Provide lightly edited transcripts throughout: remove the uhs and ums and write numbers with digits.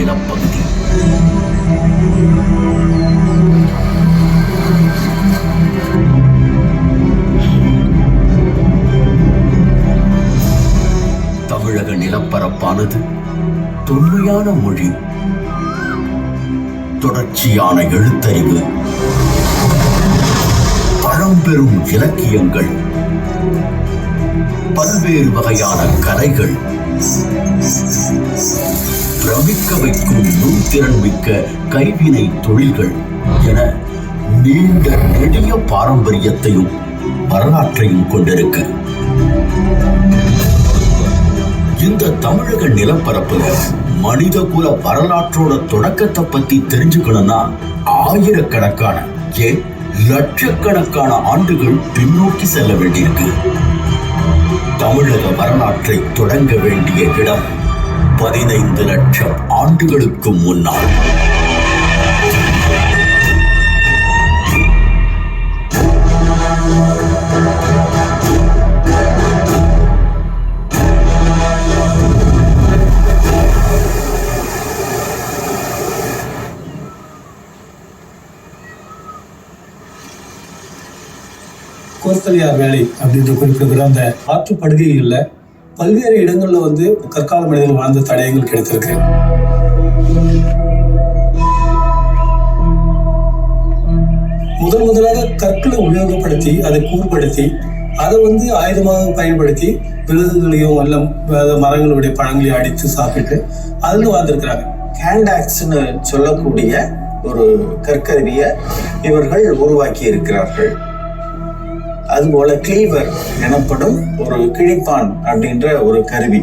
நிலப்பகுதி. தமிழக நிலப்பரப்பானது தொன்மையான மொழி, தொடர்ச்சியான எழுத்தறிவு, பழம்பெரும் இலக்கியங்கள், பல்வேறு வகையான கலைகள், பிரமிக்க வைக்கும் நுண்திறன் மிக்க கைவினை தொழில்கள் என நீண்ட நெடிய பாரம்பரியத்தையும் வரலாற்றையும் கொண்டிருக்கு. இந்த தமிழக நிலப்பரப்புல மனித குல வரலாற்றோட தொடக்கத்தை பத்தி தெரிஞ்சுக்கணும்னா ஆயிரக்கணக்கான ஏன் லட்சக்கணக்கான ஆண்டுகள் பின்னோக்கி செல்ல வேண்டியிருக்கு. தமிழக வரலாற்றை தொடங்க வேண்டிய இடம் 15 லட்சம் ஆண்டுகளுக்கு முன்னால். கோஸ்தலியார் வேலை அப்படின்னு குறிப்பிடுகிற அந்த ஆற்றுப்படுகைகள்ல பல்வேறு இடங்கள்ல கற்கால மனிதர்கள் வாழ்ந்த தடயங்கள் கிடைத்திருக்கு. முதலாக கற்களை உபயோகப்படுத்தி அதை கூர்படுத்தி அதை ஆயுதமாக பயன்படுத்தி விலங்குகளையும் மரங்களுடைய பழங்களையும் அடித்து சாப்பிட்டு அதுல வாழ்ந்திருக்கிறாங்க. ஹேண்ட் ஆக்ஸ்ன்னு சொல்லக்கூடிய ஒரு கற்கருவியை இவர்கள் உருவாக்கி இருக்கிறார்கள். அதுபோல கிளீவர் எனப்படும் ஒரு கிழிப்பான் அப்படின்ற ஒரு கருவி,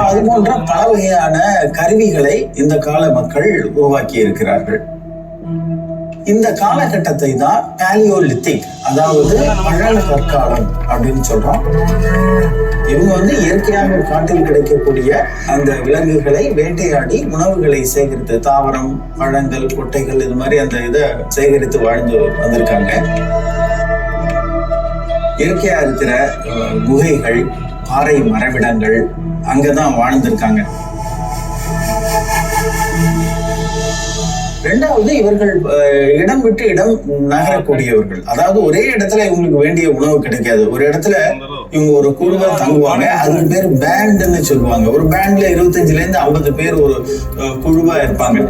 அது போன்ற பல வகையான கருவிகளை இந்த கால மக்கள் உருவாக்கி இருக்கிறார்கள். இந்த காலகட்டத்தை தான் பாலியோலித்திக், அதாவது பழன கற்காலம் அப்படின்னு சொல்றோம். இவங்க இயற்கையாக காட்டில் கிடைக்கக்கூடிய அந்த விலங்குகளை வேட்டையாடி உணவுகளை சேகரித்து, தாவரம், பழங்கள், கொட்டைகள், இது மாதிரி அந்த இதை சேகரித்து வாழ்ந்து வந்திருக்காங்க. இயற்கையா இருக்கிற குகைகள், பாறை மரவிடங்கள், அங்கதான் வாழ்ந்திருக்காங்க. ரெண்டாவது, இவர்கள் இடம் விட்டு இடம் நகரக்கூடியவர்கள். அதாவது ஒரே இடத்துல இவங்களுக்கு வேண்டிய உணவு கிடைக்காது. ஒரு இடத்துல இவங்க ஒரு குழுவா தங்குவாங்க. அதுக்கு பேர் பேண்ட்னு சொல்லுவாங்க. ஒரு பேண்ட்ல 25-50 பேர் ஒரு குழுவா இருப்பாங்க.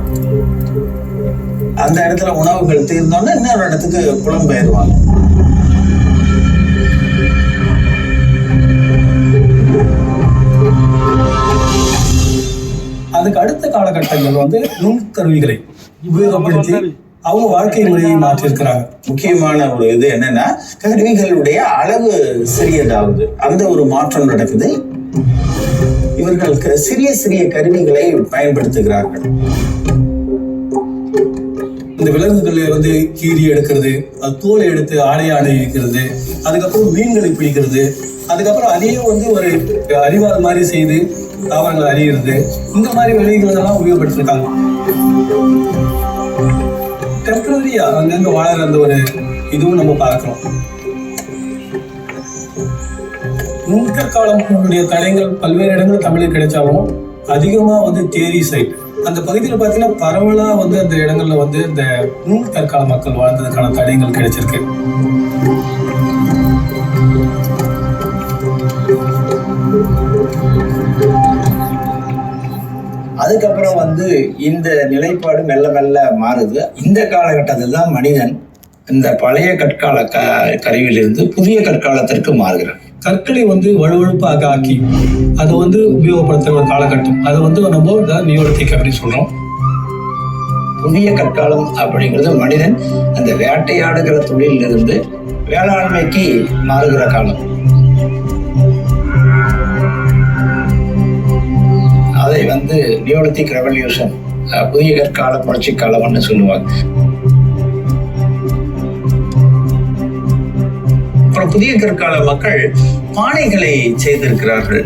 அந்த இடத்துல உணவுகள் தீர்ந்தோன்னா இன்னொரு இடத்துக்கு புலம்பெயர்வாங்க. அதுக்கு அடுத்த காலகட்டங்கள் நுண்கருவிகளை உபயோகப்படுத்தி அவங்க வாழ்க்கை முறையை மாற்றிருக்கிறாங்க. முக்கியமான ஒரு இது என்னன்னா, கருவிகளுடைய அளவு சிறியதாவது அந்த ஒரு மாற்றம் நடக்குது. இவர்களுக்கு சிறிய சிறிய கருவிகளை பயன்படுத்துகிறார்கள். இந்த விலங்குகளை கீறி எடுக்கிறது, அது தோலை எடுத்து ஆடை வைக்கிறது, அதுக்கப்புறம் மீன்களை பிடிக்கிறது, அதுக்கப்புறம் அதையும் ஒரு அறிவாள் மாதிரி செய்து தாவரங்களை அறிகிறது, இந்த மாதிரி வேலைகள் எல்லாம் உபயோகப்படுத்திருக்காங்க. டெம்பரரியா அங்கங்க வாழற அந்த ஒரு இதுவும் நம்ம பார்க்கிறோம். நுண்கற்காலங்களுடைய தடயங்கள் பல்வேறு இடங்கள் தமிழில் கிடைச்சாலும் அதிகமா தேரி சைட் அந்த பகுதியில் பார்த்தீங்கன்னா பரவலா அந்த இடங்கள்ல இந்த நுண்கற்கால மக்கள் வாழ்ந்ததுக்கான தடயங்கள் கிடைச்சிருக்கு. அதுக்கப்புறம் இந்த நிலைப்பாடு மெல்ல மெல்ல மாறுது. இந்த காலகட்டத்தில் தான் மனிதன் இந்த பழைய கற்கால கருவியிலிருந்து புதிய கற்காலத்திற்கு மாறுகிறான். கற்களை வலுவழுப்பாக ஆக்கி அதை உபயோகப்படுத்துற ஒரு காலகட்டம். அதை நம்ம நியோலித்திக் அப்படின்னு சொல்றோம். புதிய கற்காலம் அப்படிங்கிறது மனிதன் அந்த வேட்டையாடுகிற தொழிலிருந்து வேளாண்மைக்கு மாறுகிற காலம். அதை நியோலித்திக் ரெவல்யூஷன், புதிய கற்கால புரட்சி காலம்னு சொல்லுவாங்க. அப்புறம் புதிய கற்கால மக்கள் பானைகளை செய்திருக்கிறார்கள்.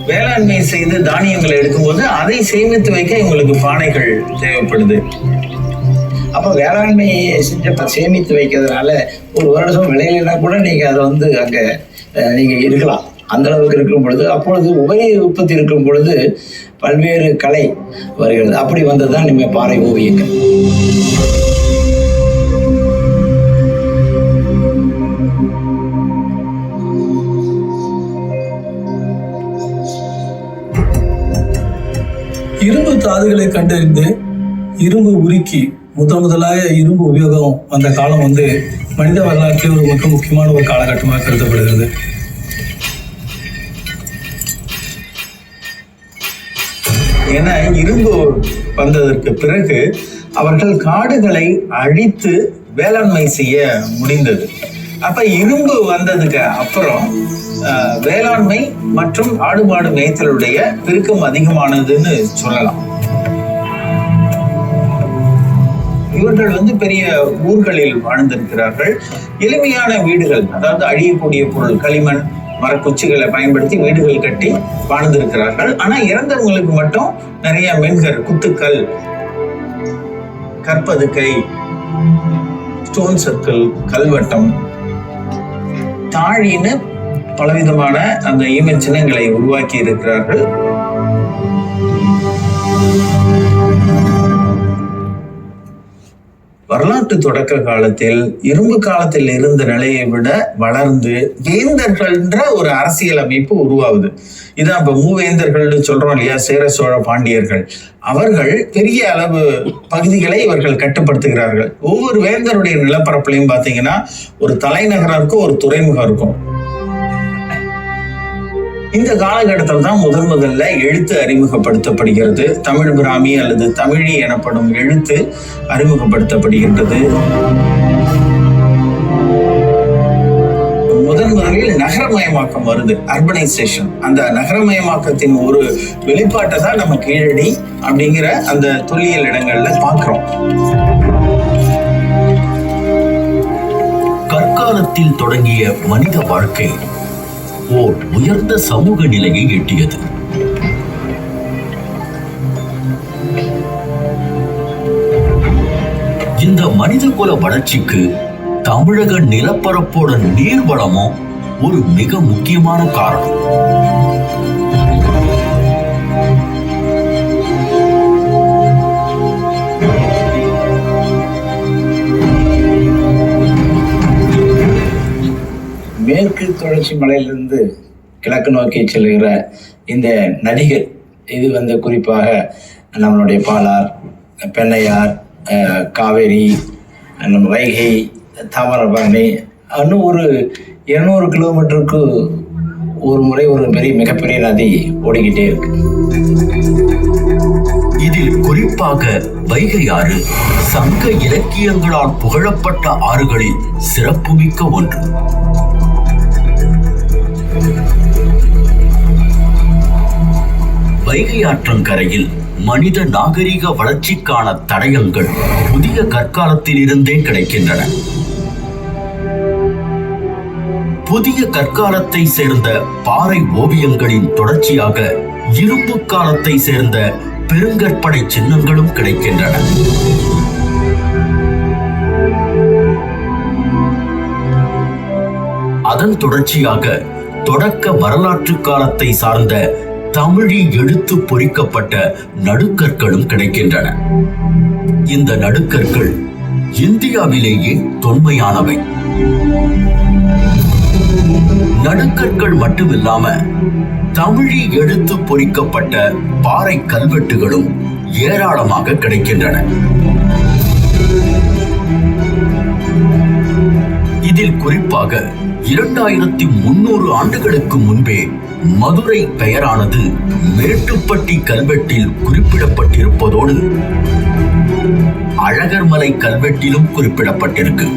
வேளாண்மை செய்து தானியங்களை எடுக்கும்போது அதை சேமித்து வைக்க இவங்களுக்கு பானைகள் தேவைப்படுது. அப்ப வேளாண்மை செஞ்ச சேமித்து வைக்கிறதுனால ஒரு வருடம் விளையிலனா கூட நீங்க அதை அங்க நீங்க இருக்கலாம். அந்த அளவுக்கு இருக்கும் பொழுது, அப்பொழுது உபரி உற்பத்தி இருக்கும் பொழுது பல்வேறு கலை வருகிறது. அப்படி வந்ததுதான் நம்ம பாறை ஓவியங்கள். இரும்பு தாதுகளை கண்டறிந்து இரும்பு உருக்கி முதலாக இரும்பு உபயோகம் வந்த காலம் மனித வரலாற்றில் ஒரு மிக முக்கியமான ஒரு காலகட்டமாக கருதப்படுகிறது. ஏன்னா இரும்பு வந்ததற்கு பிறகு அவர்கள் காடுகளை அழித்து வேளாண்மை செய்ய முடிந்தது. அப்ப இரும்பு வந்ததுக்கு அப்புறம் வேளாண்மை மற்றும் ஆடு மாடு மேய்த்தலுடைய பெருக்கம் அதிகமானதுன்னு சொல்லலாம். இவர்கள் பெரிய ஊர்களில் வாழ்ந்திருக்கிறார்கள். எளிமையான வீடுகள், அதாவது அழியக்கூடிய பொருள், களிமண் மரக்குச்சிகளை பயன்படுத்தி வீடுகள் கட்டி வாழ்ந்திருக்கிறார்கள். ஆனா இறந்தவங்களுக்கு மட்டும் நிறைய மென்கர், குத்துக்கள், கற்பதுக்கை, ஸ்டோன் சர்க்கிள், கல்வட்டம், தாழின்னு பலவிதமான அந்த ஈம சின்னங்களை உருவாக்கி இருக்கிறார்கள். வரலாற்று தொடக்க காலத்தில் இரும்பு காலத்தில் இருந்த நிலையை விட வளர்ந்து வேந்தர்கள்ன்ற ஒரு அரசியல் அமைப்பு உருவாகுது. இதான் இப்ப மூவேந்தர்கள்னு சொல்றோம் இல்லையா, சேர சோழ பாண்டியர்கள். அவர்கள் பெரிய அளவு பகுதிகளை இவர்கள் கட்டுப்படுத்துகிறார்கள். ஒவ்வொரு வேந்தருடைய நிலப்பரப்புலையும் பாத்தீங்கன்னா ஒரு தலைநகரம் இருக்கும், ஒரு துறைமுகம் இருக்கும். இந்த காலகட்டத்தில் தான் முதல்ல எழுத்து அறிமுகப்படுத்தப்படுகிறது. தமிழ் பிராமி அல்லது தமிழி எனப்படும் எழுத்து அறிமுகப்படுத்தப்படுகின்றது. முதலில் நகரமயமாக்கம் வருது, அர்பனைசேஷன். அந்த நகரமயமாக்கத்தின் ஒரு வெளிப்பாட்டை தான் நம்ம கீழடி அப்படிங்கிற அந்த தொல்லியல் இடங்கள்ல பார்க்கிறோம். கற்காலத்தில் தொடங்கிய மனித வாழ்க்கை ஓர் உயர்ந்த சமூக நிலையை எட்டியது. இந்த மனிதகுல வளர்ச்சிக்கு தமிழக நிலப்பரப்போட நீர்வளமும் ஒரு மிக முக்கியமான காரணம். மேற்கு தொடர்ச்சி மலையிலிருந்து கிழக்கு நோக்கி செல்கிற இந்த நதிகள், இது குறிப்பாக நம்மளுடைய பாலார், பெண்ணையார், காவேரி, நம்ம வைகை, தாமிரபரணி, இன்னும் ஒரு 200 கிலோமீட்டருக்கு ஒரு முறை ஒரு மிகப்பெரிய நதி ஓடிக்கிட்டே இருக்கு. இதில் குறிப்பாக வைகை ஆறு சங்க இலக்கியங்களால் புகழப்பட்ட ஆறுகளில் சிறப்புமிக்க ஒன்று. வைகை ஆற்றங்கரையில் மனித நாகரிக வளர்ச்சிக்கான தடயங்கள் புதிய கற்காலத்தில் இருந்தே கிடைக்கின்றன. புதிய கற்காலத்தை சேர்ந்த பாறை ஓவியங்களின் தொடர்ச்சியாக இரும்பு காலத்தை சேர்ந்த பெருங்கற்படை சின்னங்களும் கிடைக்கின்றன. அதன் தொடர்ச்சியாக தொடக்க வரலாற்று காலத்தை சார்ந்த தமிழி எழுத்து பொறிக்கப்பட்ட நடுக்கற்களும் கிடைக்கின்றன. இந்த நடுக்கற்கள் இந்தியாவிலேயே தொன்மையானவை. நடுக்கற்கள் மட்டுமில்லாம தமிழி எழுத்து பொறிக்கப்பட்ட பாறை கல்வெட்டுகளும் ஏராளமாக கிடைக்கின்றன. இதில் குறிப்பாக 2300 ஆண்டுகளுக்கு முன்பே மதுரை பெயரானது மேட்டுப்பட்டி கல்வெட்டில் குறிப்பிடப்பட்டிருப்பதோடு அழகர்மலை கல்வெட்டிலும் குறிப்பிடப்பட்டிருக்கு.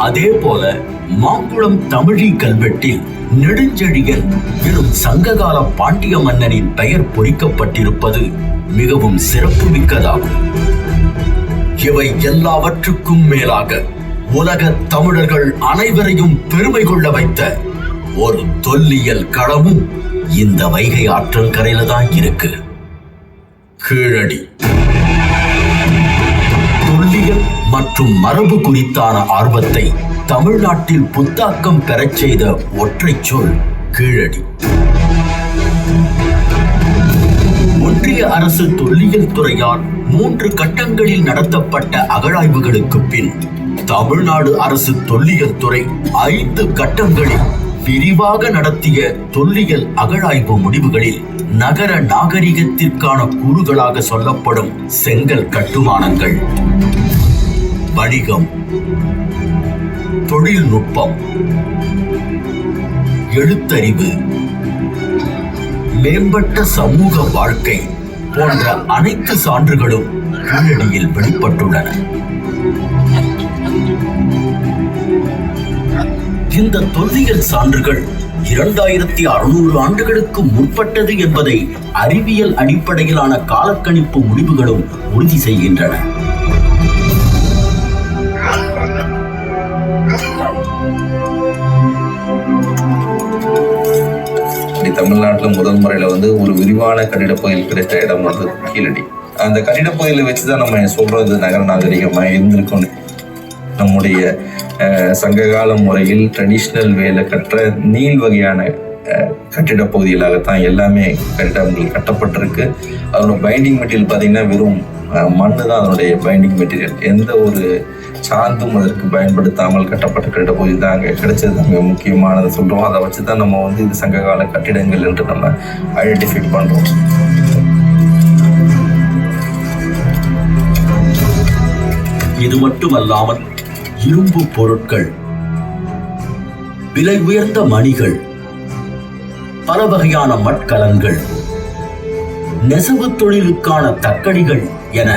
அதே போல மாங்குளம் தமிழி கல்வெட்டில் நெடுஞ்செழியன் எனும் சங்ககால பாண்டிய மன்னனின் பெயர் பொறிக்கப்பட்டிருப்பது மிகவும் சிறப்புமிக்கதாகும். இவை எல்லாவற்றுக்கும் மேலாக உலக தமிழர்கள் அனைவரையும் பெருமை கொள்ள வைத்த ஒரு தொல்லியல் களமும் இந்த வைகை ஆற்றங்கரையில தான் இருக்கு. கீழடி தொல்லியல் மற்றும் மரபு குறித்தான ஆர்வத்தை தமிழ்நாட்டில் புத்தாக்கம் பெறச் செய்த ஒற்றைச் சொல் கீழடி. ஒன்றிய அரசு தொல்லியல் துறையால் 3 கட்டங்களில் நடத்தப்பட்ட அகழாய்வுகளுக்கு பின் தமிழ்நாடு அரசு தொல்லியல் துறை 5 கட்டங்களில் விரிவாக நடத்திய தொல்லியல் அகழாய்வு முடிவுகளில் நகர நாகரிகத்திற்கான கூறுகளாக சொல்லப்படும் செங்கல் கட்டுமானங்கள், வணிகம், தொழில்நுட்பம், எழுத்தறிவு, மேம்பட்ட சமூக வாழ்க்கை போன்ற அனைத்து சான்றுகளும் கீழடியில் வெளிப்பட்டுள்ளன. இந்த தொல்லியல் சான்றுகள் 2600 ஆண்டுகளுக்கு முற்பட்டது என்பதை அறிவியல் அடிப்படையிலான காலக்கணிப்பு முடிவுகளும் உறுதி செய்கின்றன. தமிழ்நாட்டில் முதல் முறையில ஒரு விரிவான கட்டிட பகுதியில் கிடைத்த இடம் கீழடி. அந்த கட்டிட பகுதியில வச்சுதான் நம்ம சொல்றது நகர நாகரிகமா இருந்திருக்கும். நம்முடைய சங்ககால முறையில் ட்ரெடிஷ்னல் வேல கற்ற நீள் வகையான கட்டிட பகுதிகளாகத்தான் எல்லாமே கட்டிடங்கள் கட்டப்பட்டிருக்கு. அதோட பைண்டிங் மெட்டீரியல் பார்த்தீங்கன்னா வெறும் மண்ணு தான் அதனுடைய பைண்டிங் மெட்டீரியல். எந்த ஒரு சாந்தும் அதற்கு பயன்படுத்தாமல் கட்டப்பட்ட கட்டிட பகுதி தான் அங்கே கிடைச்சது மிக முக்கியமானதை சொல்கிறோம். அதை வச்சு தான் நம்ம இது சங்ககால கட்டிடங்கள் என்று நம்ம ஐடென்டிஃபை பண்ணுறோம். இது மட்டுமல்லாமல் இரும்பு பொருட்கள், விலை உயர்ந்த மணிகள், பல வகையான மட்கலன்கள், நெசவு தொழிலுக்கான தக்கடிகள் என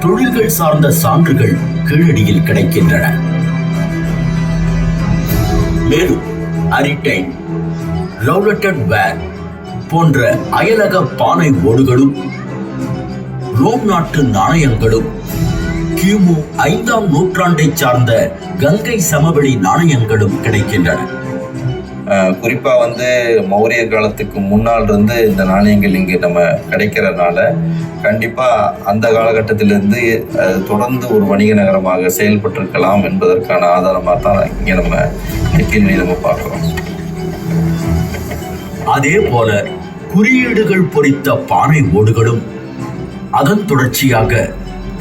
தொழில்கள் சார்ந்த சான்றுகள் கீழடியில் கிடைக்கின்றன. மேலும் அரிட்டைன், ரவுலட்டட் வேர் போன்ற அயலக பானை ஓடுகளும், ரோம் நாட்டு நாணயங்களும், கிமு 5ஆம் நூற்றாண்டை சார்ந்த கங்கை சமவெளி நாணயங்களும் கிடைக்கின்றன. குறிப்பா மௌரிய காலத்துக்கு முன்னால் இருந்து இந்த நாணயங்கள் இங்கு நம்ம கிடைக்கிறதுனால கண்டிப்பா அந்த காலகட்டத்திலிருந்து தொடர்ந்து ஒரு வணிக நகரமாக செயல்பட்டிருக்கலாம் என்பதற்கான ஆதாரமாக தான் இங்க நம்ம கீழடி நம்ம பார்க்கிறோம். அதே போல குறியீடுகள் பொறித்த பானை ஓடுகளும், அதன் தொடர்ச்சியாக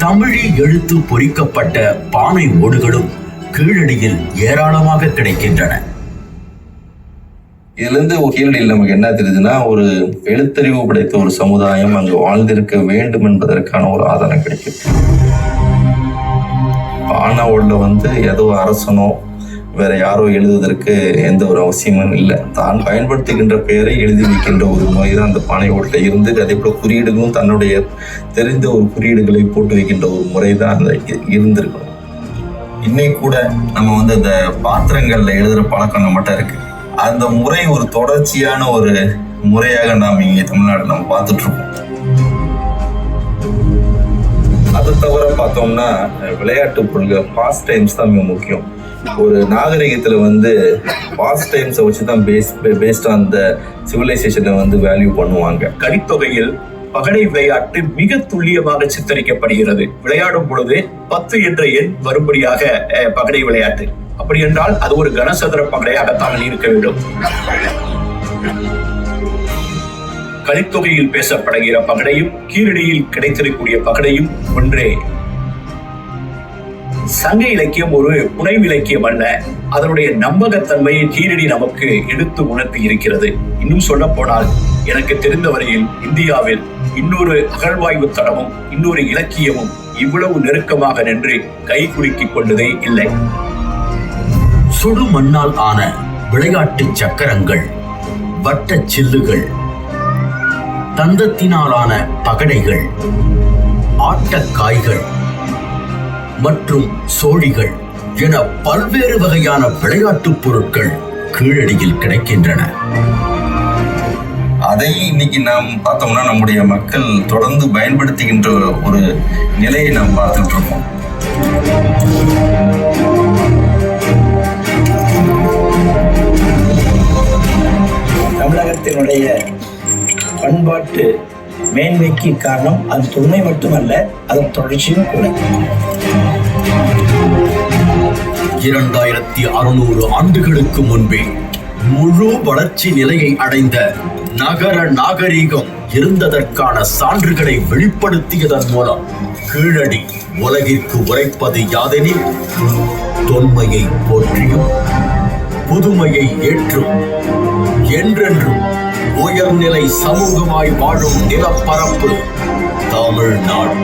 தமிழி எழுத்து பொறிக்கப்பட்ட பானை ஓடுகளும் கீழடியில் ஏராளமாக கிடைக்கின்றன. இதுல இருந்து கீழடியில் நமக்கு என்ன தெரியுதுன்னா, ஒரு எழுத்தறிவு படைத்த ஒரு சமுதாயம் அங்கு வாழ்ந்திருக்க வேண்டும் என்பதற்கான ஒரு ஆதாரம் கிடைக்குது. பானை ஓடுல ஏதோ அரசனோ வேற யாரோ எழுதுவதற்கு எந்த ஒரு அவசியமும் இல்லை. தான் பயன்படுத்துகின்ற பெயரை எழுதி வைக்கின்ற ஒரு முறைதான் அந்த பானை ஓட்டுல இருந்து, அதே போல குறியீடுகளும் தன்னுடைய தெரிந்த ஒரு குறியீடுகளை போட்டு வைக்கின்ற ஒரு முறை தான் அந்த இருந்திருக்கும். இன்னைக்கு கூட நம்ம அந்த பாத்திரங்கள்ல எழுதுற பழக்கம் நம்மகிட்ட இருக்கு. அந்த முறை ஒரு தொடர்ச்சியான ஒரு முறையாக நாம் இங்கே தமிழ்நாடு நம்ம பார்த்துட்டு இருக்கோம். அது தவிர பார்த்தோம்னா விளையாட்டு பொருட்கள், பாஸ்ட் டைம்ஸ் தான் மிக முக்கியம். ஒரு நாகரிகத்துல பாஸ்ட் டைம்ஸை வச்சுதான் பேஸ்ட் ஆன் த சிவிலைசேஷனை வேல்யூ பண்ணுவாங்க. கலித்தொகையில் பகடை விளையாட்டு மிக துல்லியமாக சித்தரிக்கப்படுகிறது. விளையாடும் பொழுது 10 என்ற எண் வரும்படியாக பகடை விளையாட்டு. அப்படி என்றால் அது ஒரு கனசதுர பகடையாகத்தான் இருக்க வேண்டும். கலித்தொகையில் பேசப்படுகிற பகடையும் கீழடியில் கிடைத்திருக்கக்கூடிய பகடையும் ஒன்றே. சங்க இலக்கியம் ஒரு புனைவு இலக்கியம் அல்ல. அதனுடைய நம்பகத்தன்மையை கீழடி நமக்கு எடுத்து உணர்த்தி இருக்கிறது. இன்னும் சொல்ல போனால் எனக்கு தெரிந்த வரையில் இந்தியாவில் இன்னொரு அகழ்வாய்வு தடமும் இன்னொரு இலக்கியமும் இவ்வளவு நெருக்கமாக நின்று கை குலுக்கிக் கொண்டதே இல்லை. சுடு மண்ணால் ஆன விளையாட்டு சக்கரங்கள், வட்ட சில்லுகள், தந்தத்தினாலான பகடைகள், ஆட்டக்காய்கள் மற்றும் சோழிகள் என பல்வேறு வகையான விளையாட்டுப் பொருட்கள் கீழடியில் கிடைக்கின்றன. அதை இன்னைக்கு நாம் பார்த்தோம்னா நம்முடைய மக்கள் தொடர்ந்து பயன்படுத்துகின்ற ஒரு நிலையை நாம் பார்த்துட்டு இருக்கோம். தமிழகத்தினுடைய பண்பாட்டு மேன்மைக்கு காரணம் அது தொன்மை மட்டுமல்ல, அதன் தொடர்ச்சியும் கூட. 2600 ஆண்டுகளுக்கு முன்பே முழு வளர்ச்சி நிலையை அடைந்த நகர நாகரீகம் இருந்ததற்கான சான்றுகளை வெளிப்படுத்தியதன் மூலம் கீழடி உலகிற்கு உரைப்பது யாதெனில், தொன்மையை போற்றியும் புதுமையை ஏற்றும் என்றென்றும் உயர்நிலை சமூகமாய் வாழும் நிலப்பரப்பு தமிழ்நாடு.